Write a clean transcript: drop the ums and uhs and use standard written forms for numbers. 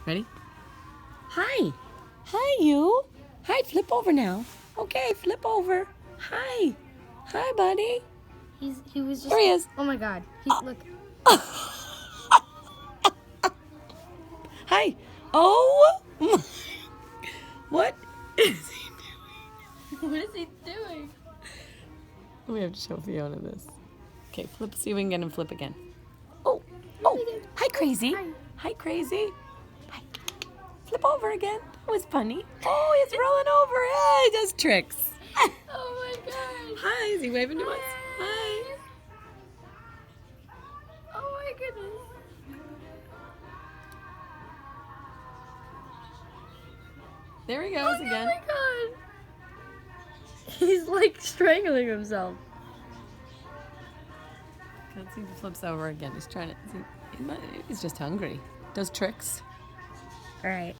Ready? Hi. Hi, you. Hi, flip over now. Okay, flip over. Hi. Hi, buddy. He was just. There he is. Oh my God. Look. Hi. Oh. What is he doing? What is he doing? We have to show Fiona this. Okay, flip. See if we can get him flip again. Oh. Oh. Hi, crazy. Hi. Hi, crazy. Hi. Flip over again. That was funny. Oh, he's rolling over. Yeah, he does tricks. Oh my God. Hi. Is he waving to us? Hi. Oh my goodness. There he goes Oh again. my God. He's like strangling himself. Let's see if he flips over again. He's trying to. He's just hungry. Does tricks. All right.